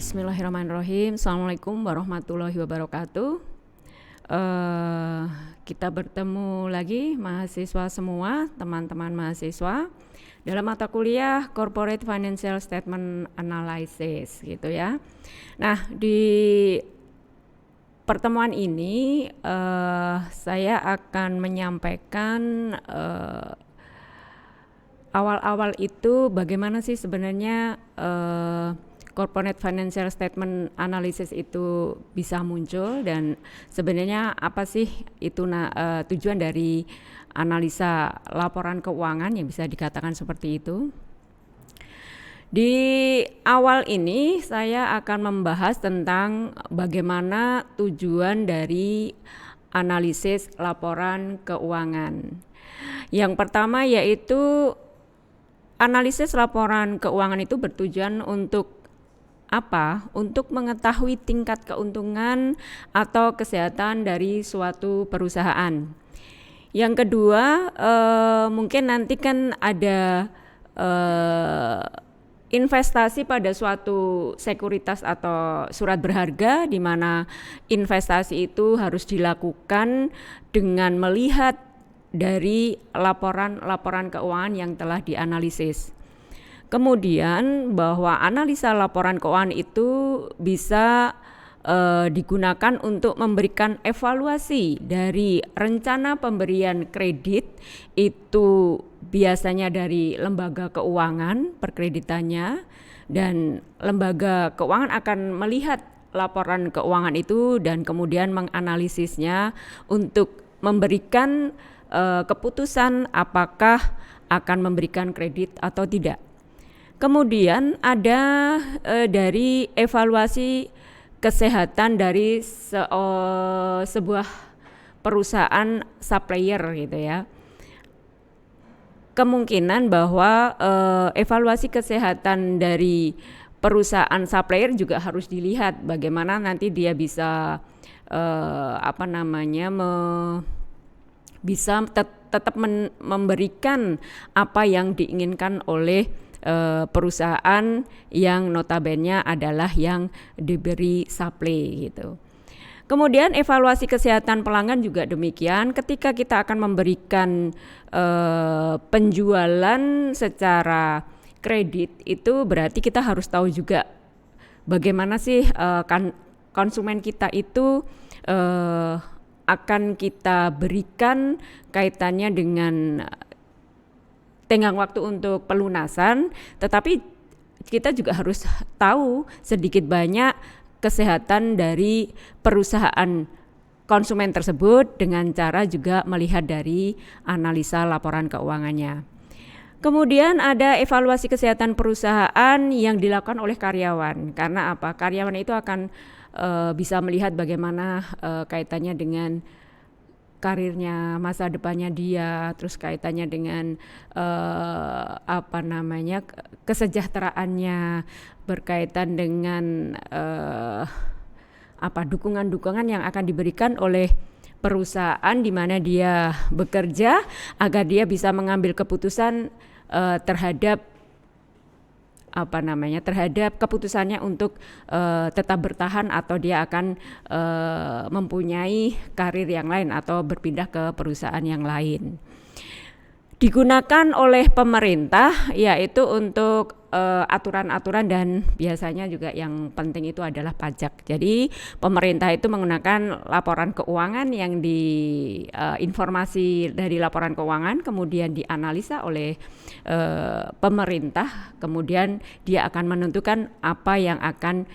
Bismillahirrahmanirrahim. Assalamualaikum warahmatullahi wabarakatuh. Kita bertemu lagi mahasiswa semua, teman-teman mahasiswa dalam mata kuliah Corporate Financial Statement Analysis gitu ya. Nah, di pertemuan ini saya akan menyampaikan awal-awal itu bagaimana sih sebenarnya Corporate Financial Statement Analysis itu bisa muncul dan sebenarnya apa sih itu tujuan dari analisa laporan keuangan yang bisa dikatakan seperti itu. Di awal ini saya akan membahas tentang bagaimana tujuan dari analisis laporan keuangan. Yang pertama yaitu analisis laporan keuangan itu bertujuan untuk apa? Untuk mengetahui tingkat keuntungan atau kesehatan dari suatu perusahaan. Yang kedua, mungkin nanti kan ada investasi pada suatu sekuritas atau surat berharga, di mana investasi itu harus dilakukan dengan melihat dari laporan-laporan keuangan yang telah dianalisis. Kemudian bahwa analisa laporan keuangan itu bisa digunakan untuk memberikan evaluasi dari rencana pemberian kredit itu biasanya dari lembaga keuangan perkreditannya, dan lembaga keuangan akan melihat laporan keuangan itu dan kemudian menganalisisnya untuk memberikan keputusan apakah akan memberikan kredit atau tidak. Kemudian ada dari evaluasi kesehatan dari sebuah perusahaan supplier gitu ya. Kemungkinan bahwa evaluasi kesehatan dari perusahaan supplier juga harus dilihat bagaimana nanti dia bisa bisa tetap memberikan apa yang diinginkan oleh perusahaan yang notabene adalah yang diberi supply gitu. Kemudian evaluasi kesehatan pelanggan juga demikian. Ketika kita akan memberikan penjualan secara kredit, itu berarti kita harus tahu juga bagaimana sih konsumen kita itu akan kita berikan kaitannya dengan tenggang waktu untuk pelunasan, tetapi kita juga harus tahu sedikit banyak kesehatan dari perusahaan konsumen tersebut dengan cara juga melihat dari analisa laporan keuangannya. Kemudian ada evaluasi kesehatan perusahaan yang dilakukan oleh karyawan. Karena apa? Karyawan itu akan bisa melihat bagaimana kaitannya dengan karirnya, masa depannya dia, terus kaitannya dengan kesejahteraannya, berkaitan dengan dukungan-dukungan yang akan diberikan oleh perusahaan di mana dia bekerja agar dia bisa mengambil keputusan terhadap keputusannya untuk tetap bertahan atau dia akan mempunyai karir yang lain atau berpindah ke perusahaan yang lain. Digunakan oleh pemerintah yaitu untuk aturan-aturan dan biasanya juga yang penting itu adalah pajak. Jadi pemerintah itu menggunakan laporan keuangan yang informasi dari laporan keuangan kemudian dianalisa oleh pemerintah, kemudian dia akan menentukan apa yang akan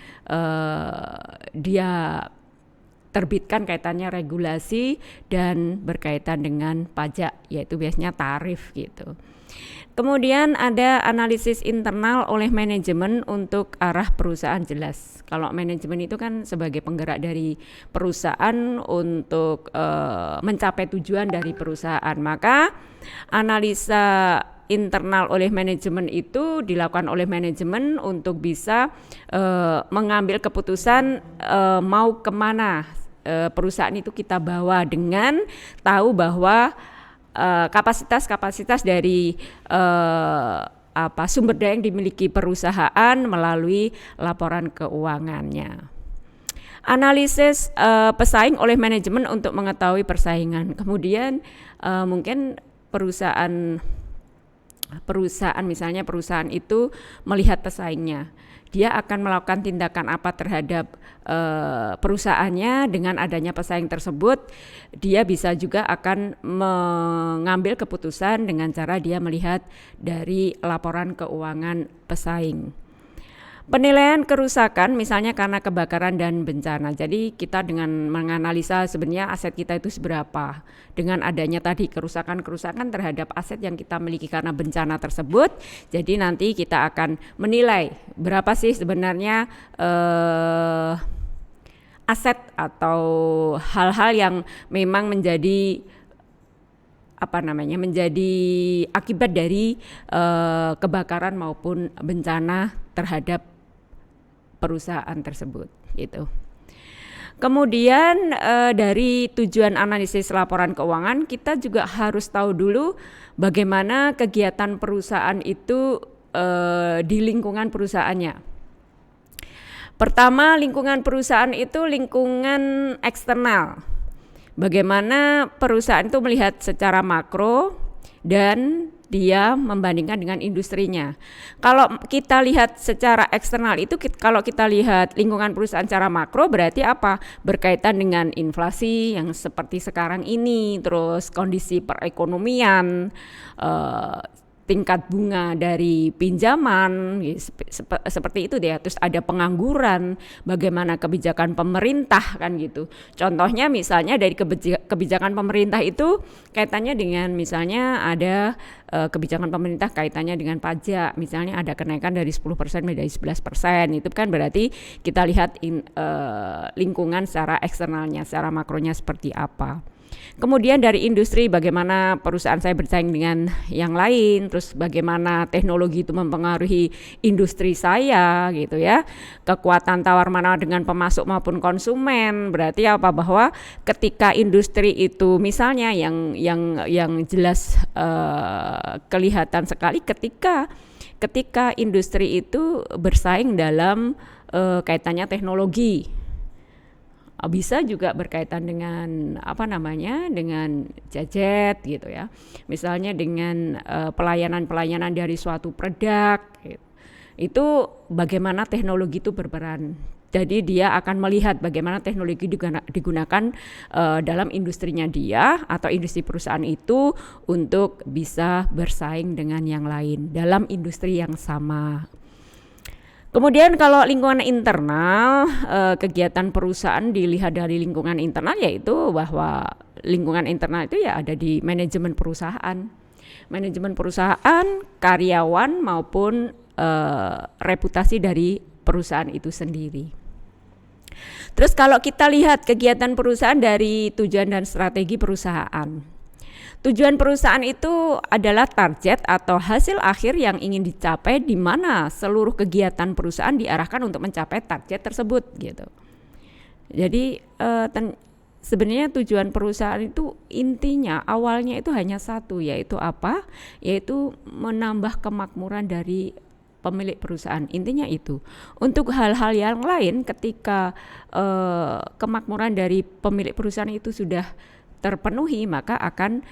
dia terbitkan kaitannya regulasi dan berkaitan dengan pajak, yaitu biasanya tarif gitu. Kemudian ada analisis internal oleh manajemen untuk arah perusahaan jelas. Kalau manajemen itu kan sebagai penggerak dari perusahaan untuk mencapai tujuan dari perusahaan, maka analisa internal oleh manajemen itu dilakukan oleh manajemen untuk bisa mengambil keputusan mau kemana perusahaan itu kita bawa dengan tahu bahwa kapasitas dari sumber daya yang dimiliki perusahaan melalui laporan keuangannya. Analisis pesaing oleh manajemen untuk mengetahui persaingan. Kemudian mungkin perusahaan misalnya perusahaan itu melihat pesaingnya, dia akan melakukan tindakan apa terhadap perusahaannya. Dengan adanya pesaing tersebut, dia bisa juga akan mengambil keputusan dengan cara dia melihat dari laporan keuangan pesaing. Penilaian kerusakan misalnya karena kebakaran dan bencana. Jadi kita dengan menganalisa sebenarnya aset kita itu seberapa. Dengan adanya tadi kerusakan terhadap aset yang kita miliki karena bencana tersebut, jadi nanti kita akan menilai berapa sih sebenarnya aset atau hal-hal yang memang menjadi menjadi akibat dari kebakaran maupun bencana terhadap perusahaan tersebut gitu. Kemudian dari tujuan analisis laporan keuangan, kita juga harus tahu dulu bagaimana kegiatan perusahaan itu di lingkungan perusahaannya. Pertama, lingkungan perusahaan itu lingkungan eksternal. Bagaimana perusahaan itu melihat secara makro dan dia membandingkan dengan industrinya. Kalau kita lihat secara eksternal itu, kalau kita lihat lingkungan perusahaan secara makro berarti apa? Berkaitan dengan inflasi yang seperti sekarang ini, terus kondisi perekonomian, tingkat bunga dari pinjaman seperti itu deh. Terus ada pengangguran, bagaimana kebijakan pemerintah kan gitu. Contohnya misalnya dari kebijakan pemerintah itu kaitannya dengan misalnya ada kebijakan pemerintah kaitannya dengan pajak, misalnya ada kenaikan dari 10% menjadi 11%. Itu kan berarti kita lihat lingkungan secara eksternalnya, secara makronya seperti apa. Kemudian dari industri, bagaimana perusahaan saya bersaing dengan yang lain, terus bagaimana teknologi itu mempengaruhi industri saya gitu ya. Kekuatan tawar-menawar dengan pemasok maupun konsumen. Berarti apa? Bahwa ketika industri itu misalnya yang jelas kelihatan sekali ketika industri itu bersaing dalam kaitannya teknologi. Bisa juga berkaitan dengan dengan gadget gitu ya, misalnya dengan pelayanan dari suatu produk gitu. Itu bagaimana teknologi itu berperan. Jadi dia akan melihat bagaimana teknologi digunakan dalam industrinya dia atau industri perusahaan itu untuk bisa bersaing dengan yang lain dalam industri yang sama. Kemudian kalau lingkungan internal, kegiatan perusahaan dilihat dari lingkungan internal, yaitu bahwa lingkungan internal itu ya ada di manajemen perusahaan. Manajemen perusahaan, karyawan maupun reputasi dari perusahaan itu sendiri. Terus kalau kita lihat kegiatan perusahaan dari tujuan dan strategi perusahaan. Tujuan perusahaan itu adalah target atau hasil akhir yang ingin dicapai, di mana seluruh kegiatan perusahaan diarahkan untuk mencapai target tersebut gitu. Jadi sebenarnya tujuan perusahaan itu intinya awalnya itu hanya satu, yaitu apa? Yaitu menambah kemakmuran dari pemilik perusahaan. Intinya itu. Untuk hal-hal yang lain, ketika kemakmuran dari pemilik perusahaan itu sudah terpenuhi, maka akan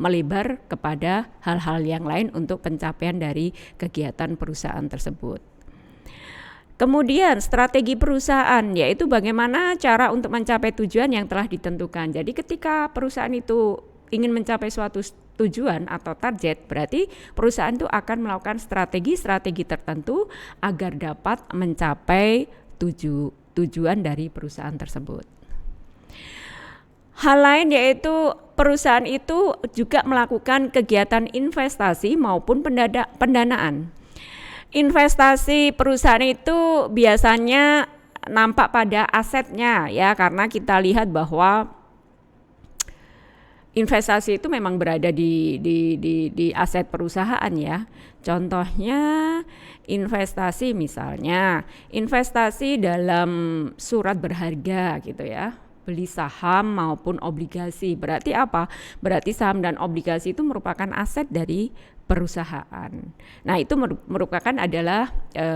melebar kepada hal-hal yang lain untuk pencapaian dari kegiatan perusahaan tersebut. Kemudian strategi perusahaan, yaitu bagaimana cara untuk mencapai tujuan yang telah ditentukan. Jadi ketika perusahaan itu ingin mencapai suatu tujuan atau target, berarti perusahaan itu akan melakukan strategi-strategi tertentu agar dapat mencapai tujuan dari perusahaan tersebut. Hal lain yaitu perusahaan itu juga melakukan kegiatan investasi maupun pendanaan. Investasi perusahaan itu biasanya nampak pada asetnya ya, karena kita lihat bahwa investasi itu memang berada di aset perusahaan ya. Contohnya investasi, misalnya investasi dalam surat berharga gitu ya, beli saham maupun obligasi. Berarti apa? Berarti saham dan obligasi itu merupakan aset dari perusahaan. Nah, itu merupakan adalah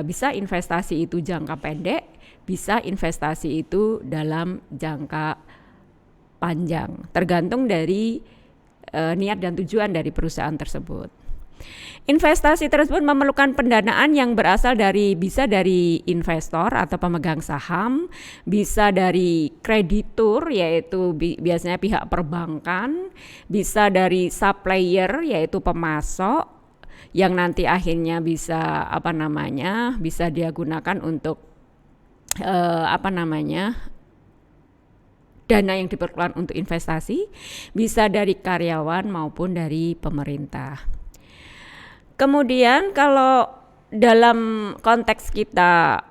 bisa investasi itu jangka pendek, bisa investasi itu dalam jangka panjang, tergantung dari niat dan tujuan dari perusahaan tersebut. Investasi tersebut memerlukan pendanaan yang berasal bisa dari investor atau pemegang saham, bisa dari kreditur yaitu biasanya pihak perbankan, bisa dari supplier yaitu pemasok yang nanti akhirnya bisa bisa dia gunakan untuk dana yang diperlukan untuk investasi, bisa dari karyawan maupun dari pemerintah. Kemudian kalau dalam konteks kita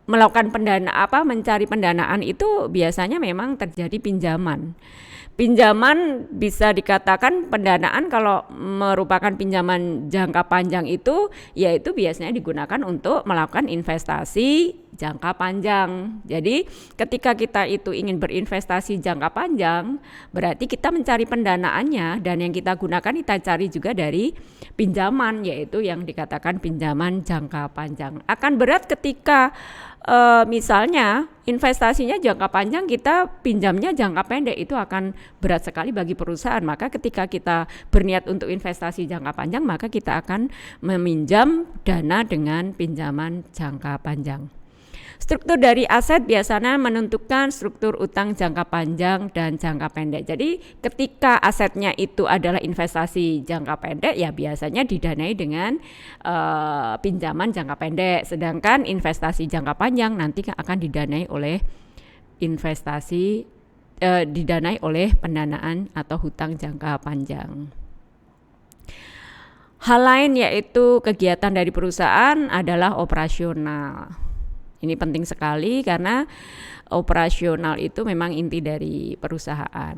melakukan mencari pendanaan itu biasanya memang terjadi pinjaman. Pinjaman bisa dikatakan pendanaan kalau merupakan pinjaman jangka panjang itu yaitu biasanya digunakan untuk melakukan investasi jangka panjang. Jadi ketika kita itu ingin berinvestasi jangka panjang, berarti kita mencari pendanaannya dan yang kita gunakan kita cari juga dari pinjaman yaitu yang dikatakan pinjaman jangka panjang. Akan berat ketika misalnya investasinya jangka panjang kita pinjamnya jangka pendek, itu akan berat sekali bagi perusahaan. Maka ketika kita berniat untuk investasi jangka panjang maka kita akan meminjam dana dengan pinjaman jangka panjang. Struktur dari aset biasanya menentukan struktur utang jangka panjang dan jangka pendek. Jadi ketika asetnya itu adalah investasi jangka pendek ya biasanya didanai dengan pinjaman jangka pendek. Sedangkan investasi jangka panjang nanti akan didanai oleh didanai oleh pendanaan atau hutang jangka panjang. Hal lain yaitu kegiatan dari perusahaan adalah operasional. Ini penting sekali karena operasional itu memang inti dari perusahaan.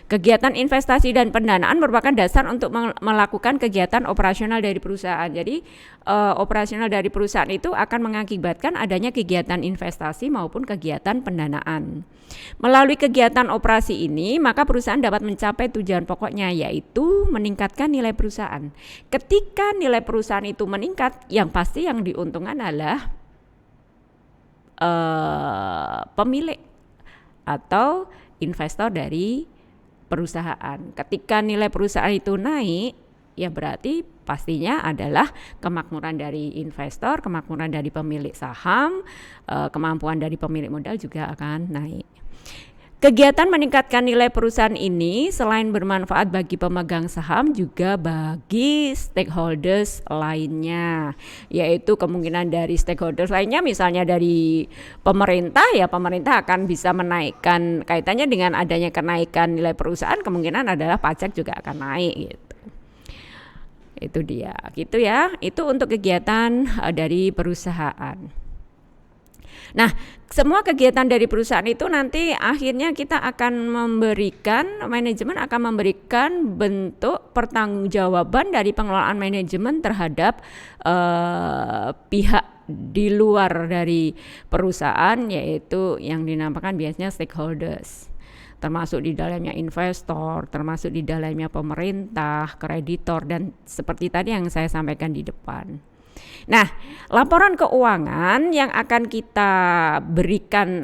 Kegiatan investasi dan pendanaan merupakan dasar untuk melakukan kegiatan operasional dari perusahaan. Jadi operasional dari perusahaan itu akan mengakibatkan adanya kegiatan investasi maupun kegiatan pendanaan. Melalui kegiatan operasi ini, maka perusahaan dapat mencapai tujuan pokoknya yaitu meningkatkan nilai perusahaan. Ketika nilai perusahaan itu meningkat, yang pasti yang diuntungkan adalah pemilik atau investor dari perusahaan. Ketika nilai perusahaan itu naik, ya berarti pastinya adalah kemakmuran dari investor, kemakmuran dari pemilik saham, kemampuan dari pemilik modal juga akan naik. Kegiatan meningkatkan nilai perusahaan ini selain bermanfaat bagi pemegang saham juga bagi stakeholders lainnya, yaitu kemungkinan dari stakeholders lainnya misalnya dari pemerintah, ya pemerintah akan bisa menaikkan, kaitannya dengan adanya kenaikan nilai perusahaan kemungkinan adalah pajak juga akan naik gitu. Itu dia, gitu ya. Itu untuk kegiatan dari perusahaan. Nah, semua kegiatan dari perusahaan itu nanti akhirnya kita akan manajemen akan memberikan bentuk pertanggungjawaban dari pengelolaan manajemen terhadap pihak di luar dari perusahaan, yaitu yang dinamakan biasanya stakeholders. Termasuk di dalamnya investor, termasuk di dalamnya pemerintah, kreditor, dan seperti tadi yang saya sampaikan di depan. Nah, laporan keuangan yang akan kita berikan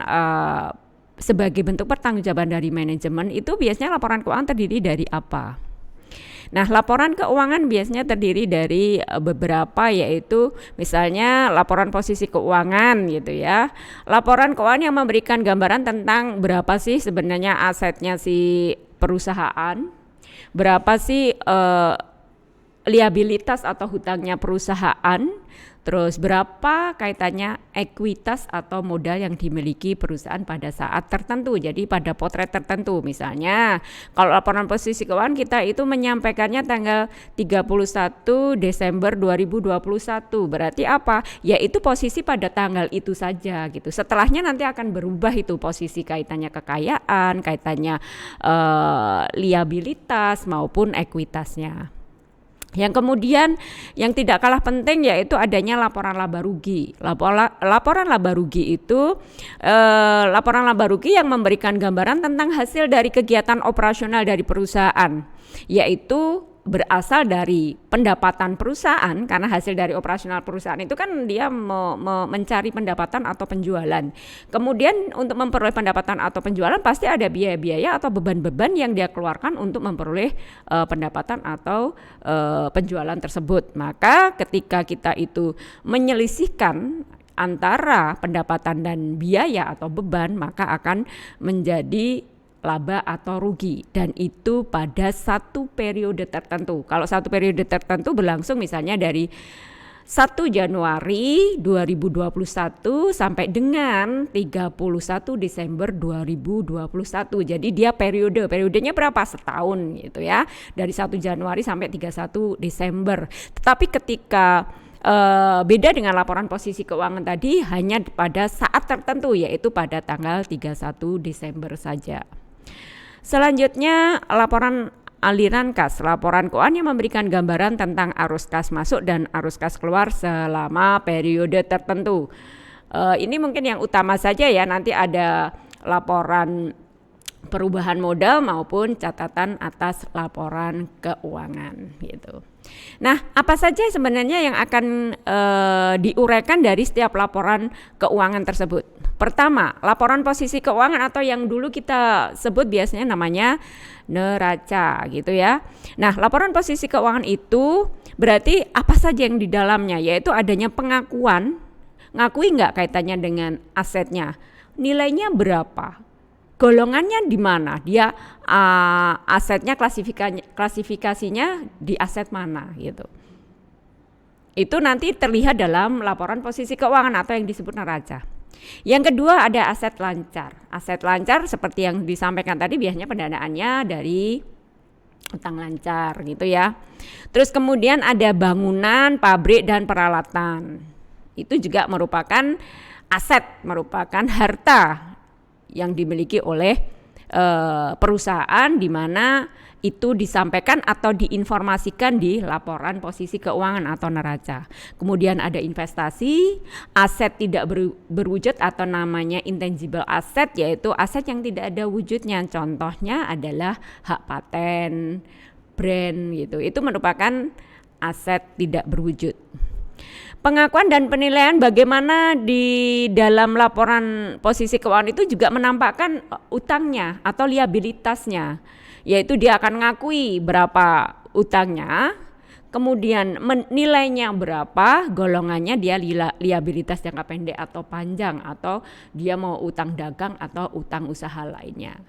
sebagai bentuk pertanggungjawaban dari manajemen itu biasanya laporan keuangan terdiri dari apa? Nah, laporan keuangan biasanya terdiri dari beberapa, yaitu misalnya laporan posisi keuangan gitu ya. Laporan keuangan yang memberikan gambaran tentang berapa sih sebenarnya asetnya si perusahaan, berapa sih liabilitas atau hutangnya perusahaan, terus berapa kaitannya ekuitas atau modal yang dimiliki perusahaan pada saat tertentu. Jadi pada potret tertentu, misalnya kalau laporan posisi keuangan kita itu menyampaikannya tanggal 31 Desember 2021, berarti apa? Yaitu posisi pada tanggal itu saja gitu. Setelahnya nanti akan berubah itu posisi kaitannya kekayaan, kaitannya liabilitas maupun ekuitasnya. Yang kemudian yang tidak kalah penting yaitu adanya laporan laba rugi. Laporan laba rugi itu laporan laba rugi yang memberikan gambaran tentang hasil dari kegiatan operasional dari perusahaan, yaitu berasal dari pendapatan perusahaan, karena hasil dari operasional perusahaan itu kan dia mencari pendapatan atau penjualan. Kemudian untuk memperoleh pendapatan atau penjualan pasti ada biaya-biaya atau beban-beban yang dia keluarkan untuk memperoleh pendapatan atau penjualan tersebut. Maka ketika kita itu menyelisihkan antara pendapatan dan biaya atau beban, maka akan menjadi laba atau rugi, dan itu pada satu periode tertentu. Kalau satu periode tertentu berlangsung misalnya dari 1 Januari 2021 sampai dengan 31 Desember 2021. Jadi dia periodenya berapa? Setahun gitu ya. Dari 1 Januari sampai 31 Desember. Tetapi ketika beda dengan laporan posisi keuangan tadi, hanya pada saat tertentu, yaitu pada tanggal 31 Desember saja. Selanjutnya laporan aliran kas. Laporan keuangan yang memberikan gambaran tentang arus kas masuk dan arus kas keluar selama periode tertentu. Ini mungkin yang utama saja ya, nanti ada laporan perubahan modal maupun catatan atas laporan keuangan gitu. Nah, apa saja sebenarnya yang akan diuraikan dari setiap laporan keuangan tersebut? Pertama, laporan posisi keuangan atau yang dulu kita sebut biasanya namanya neraca gitu ya. Nah, laporan posisi keuangan itu berarti apa saja yang di dalamnya, yaitu adanya pengakuan, ngakui nggak kaitannya dengan asetnya, nilainya berapa, golongannya di mana, dia asetnya klasifikasinya di aset mana gitu. Itu nanti terlihat dalam laporan posisi keuangan atau yang disebut neraca. Yang kedua ada aset lancar. Aset lancar seperti yang disampaikan tadi biasanya pendanaannya dari utang lancar gitu ya. Terus kemudian ada bangunan, pabrik dan peralatan. Itu juga merupakan aset, merupakan harta yang dimiliki oleh perusahaan, di mana itu disampaikan atau diinformasikan di laporan posisi keuangan atau neraca. Kemudian ada investasi, aset tidak berwujud atau namanya intangible asset, yaitu aset yang tidak ada wujudnya. Contohnya adalah hak paten, brand gitu. Itu merupakan aset tidak berwujud. Pengakuan dan penilaian bagaimana di dalam laporan posisi keuangan itu juga menampakkan utangnya atau liabilitasnya, yaitu dia akan ngakui berapa utangnya, kemudian nilainya berapa, golongannya dia liabilitas jangka pendek atau panjang, atau dia mau utang dagang atau utang usaha lainnya.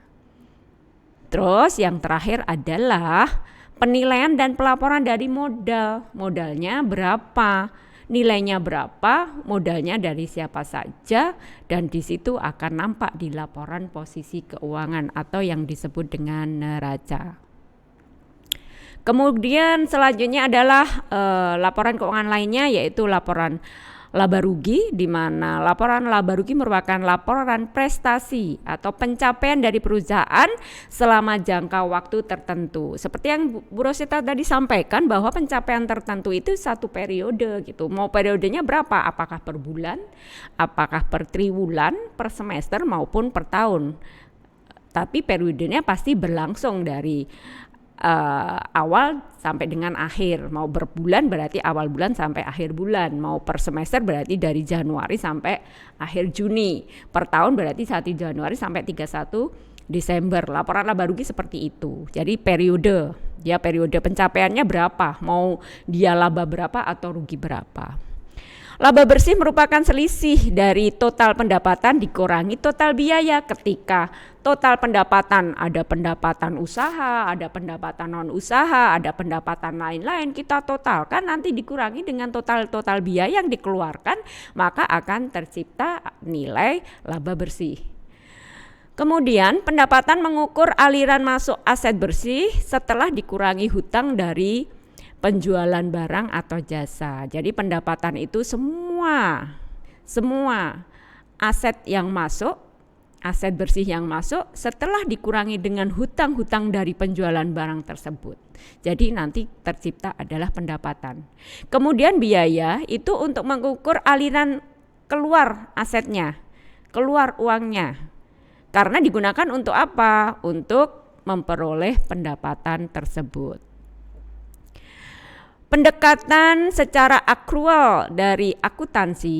Terus yang terakhir adalah penilaian dan pelaporan dari modal. Modalnya berapa, nilainya berapa, modalnya dari siapa saja, dan di situ akan nampak di laporan posisi keuangan atau yang disebut dengan neraca. Kemudian selanjutnya adalah laporan keuangan lainnya, yaitu laporan laba rugi, di mana laporan laba rugi merupakan laporan prestasi atau pencapaian dari perusahaan selama jangka waktu tertentu. Seperti yang Bu Rosita tadi sampaikan, bahwa pencapaian tertentu itu satu periode gitu. Mau periodenya berapa? Apakah per bulan, apakah per triwulan, per semester maupun per tahun. Tapi periodenya pasti berlangsung dari awal sampai dengan akhir. Mau berbulan berarti awal bulan sampai akhir bulan, mau per semester berarti dari Januari sampai akhir Juni, per tahun berarti 1 Januari sampai 31 Desember. Laporan laba rugi seperti itu. Jadi periode, dia periode pencapaiannya berapa, mau dia laba berapa atau rugi berapa. Laba bersih merupakan selisih dari total pendapatan dikurangi total biaya. Ketika total pendapatan, ada pendapatan usaha, ada pendapatan non usaha, ada pendapatan lain-lain, kita totalkan nanti dikurangi dengan total biaya yang dikeluarkan, maka akan tercipta nilai laba bersih. Kemudian pendapatan mengukur aliran masuk aset bersih setelah dikurangi hutang dari penjualan barang atau jasa. Jadi pendapatan itu semua aset yang masuk, aset bersih yang masuk setelah dikurangi dengan hutang-hutang dari penjualan barang tersebut. Jadi nanti tercipta adalah pendapatan. Kemudian biaya itu untuk mengukur aliran keluar asetnya, keluar uangnya. Karena digunakan untuk apa? Untuk memperoleh pendapatan tersebut. Pendekatan secara akrual dari akuntansi.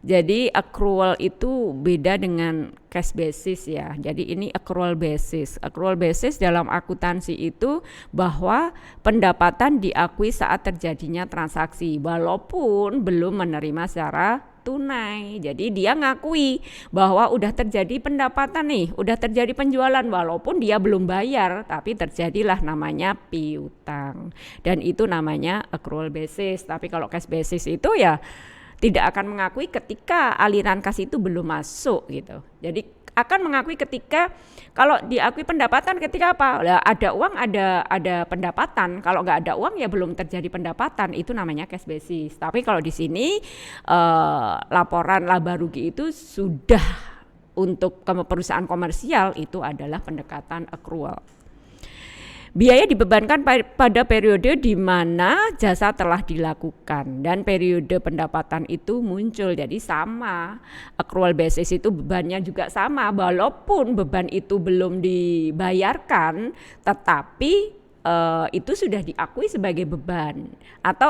Jadi accrual itu beda dengan cash basis ya. Jadi ini accrual basis. Accrual basis dalam akuntansi itu bahwa pendapatan diakui saat terjadinya transaksi walaupun belum menerima secara tunai. Jadi dia ngakui bahwa udah terjadi pendapatan nih, udah terjadi penjualan walaupun dia belum bayar, tapi terjadilah namanya piutang. Dan itu namanya accrual basis. Tapi kalau cash basis itu ya tidak akan mengakui ketika aliran kas itu belum masuk gitu. Jadi akan mengakui ketika kalau diakui pendapatan ketika apa? Lah ada uang ada pendapatan. Kalau nggak ada uang ya belum terjadi pendapatan. Itu namanya cash basis. Tapi kalau di sini laporan laba rugi itu sudah untuk perusahaan komersial itu adalah pendekatan accrual. Biaya dibebankan pada periode di mana jasa telah dilakukan dan periode pendapatan itu muncul. Jadi sama, accrual basis itu bebannya juga sama walaupun beban itu belum dibayarkan, tetapi itu sudah diakui sebagai beban. Atau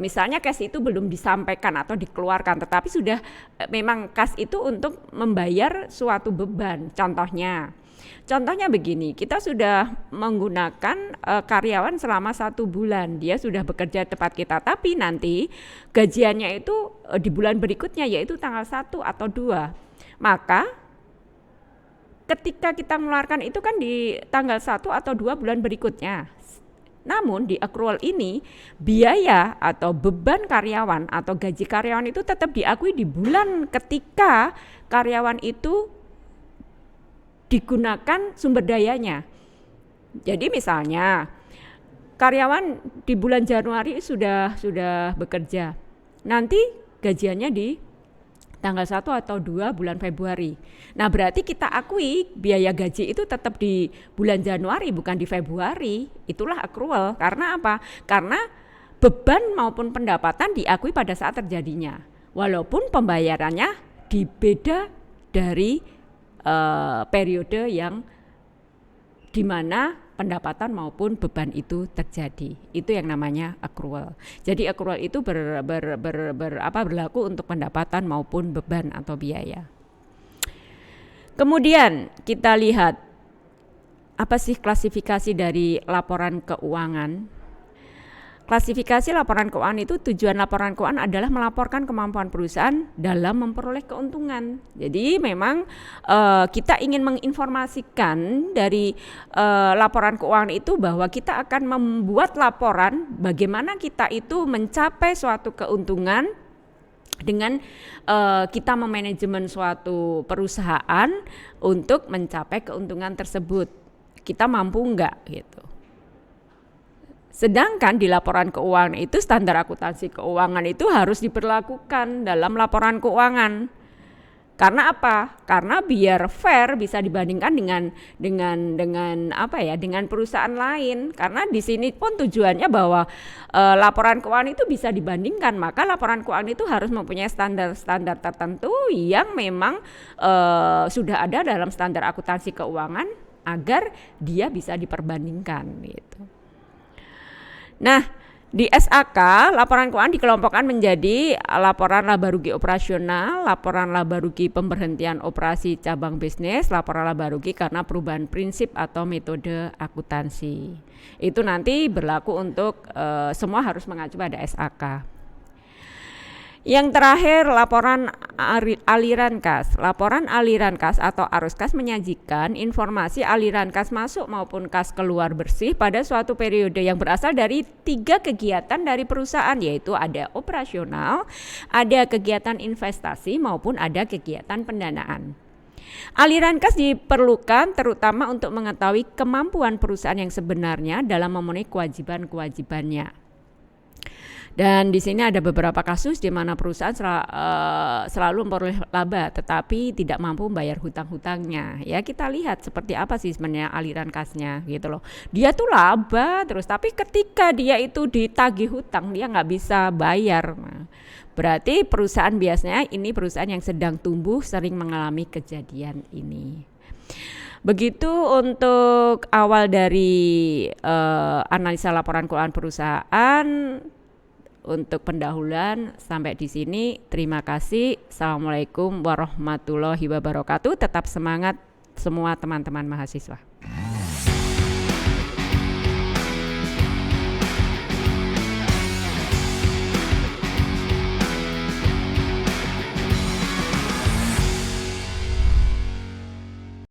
misalnya cash itu belum disampaikan atau dikeluarkan, tetapi sudah memang cash itu untuk membayar suatu beban. Contohnya begini, kita sudah menggunakan karyawan selama 1 bulan, dia sudah bekerja tepat kita, tapi nanti gajiannya itu di bulan berikutnya yaitu tanggal 1 atau 2. Maka ketika kita mengeluarkan itu kan di tanggal 1 atau 2 bulan berikutnya. Namun di accrual ini biaya atau beban karyawan atau gaji karyawan itu tetap diakui di bulan ketika karyawan itu digunakan sumber dayanya. Jadi misalnya karyawan di bulan Januari sudah bekerja. Nanti gajiannya di tanggal 1 atau 2 bulan Februari. Nah, berarti kita akui biaya gaji itu tetap di bulan Januari bukan di Februari. Itulah accrual. Karena apa? Karena beban maupun pendapatan diakui pada saat terjadinya. Walaupun pembayarannya beda dari periode yang dimana pendapatan maupun beban itu terjadi. Itu yang namanya accrual. Jadi accrual itu berlaku untuk pendapatan maupun beban atau biaya. Kemudian kita lihat apa sih klasifikasi dari laporan keuangan. Klasifikasi laporan keuangan itu tujuan laporan keuangan adalah melaporkan kemampuan perusahaan dalam memperoleh keuntungan. Jadi memang kita ingin menginformasikan dari laporan keuangan itu bahwa kita akan membuat laporan bagaimana kita itu mencapai suatu keuntungan dengan kita memanajemen suatu perusahaan untuk mencapai keuntungan tersebut. Kita mampu enggak gitu. Sedangkan di laporan keuangan itu standar akuntansi keuangan itu harus diberlakukan dalam laporan keuangan. Karena apa? Karena biar fair bisa dibandingkan dengan perusahaan lain. Karena di sini pun tujuannya bahwa laporan keuangan itu bisa dibandingkan, maka laporan keuangan itu harus mempunyai standar-standar tertentu yang memang sudah ada dalam standar akuntansi keuangan agar dia bisa diperbandingkan gitu. Nah, di SAK laporan keuangan dikelompokkan menjadi laporan laba rugi operasional, laporan laba rugi pemberhentian operasi cabang bisnis, laporan laba rugi karena perubahan prinsip atau metode akuntansi. Itu nanti berlaku untuk semua harus mengacu pada SAK. Yang terakhir laporan aliran kas. Laporan aliran kas atau arus kas menyajikan informasi aliran kas masuk maupun kas keluar bersih pada suatu periode yang berasal dari 3 kegiatan dari perusahaan, yaitu ada operasional, ada kegiatan investasi maupun ada kegiatan pendanaan. Aliran kas diperlukan terutama untuk mengetahui kemampuan perusahaan yang sebenarnya dalam memenuhi kewajiban-kewajibannya. Dan di sini ada beberapa kasus di mana perusahaan selalu memperoleh laba tetapi tidak mampu membayar hutang-hutangnya. Ya kita lihat seperti apa sih sebenarnya aliran kasnya gitu loh. Dia tuh laba terus tapi ketika dia itu ditagih hutang dia nggak bisa bayar. Nah, berarti perusahaan biasanya ini perusahaan yang sedang tumbuh sering mengalami kejadian ini. Begitu untuk awal dari analisa laporan keuangan perusahaan. Untuk pendahuluan sampai di sini. Terima kasih. Assalamualaikum warahmatullahi wabarakatuh. Tetap semangat semua teman-teman mahasiswa.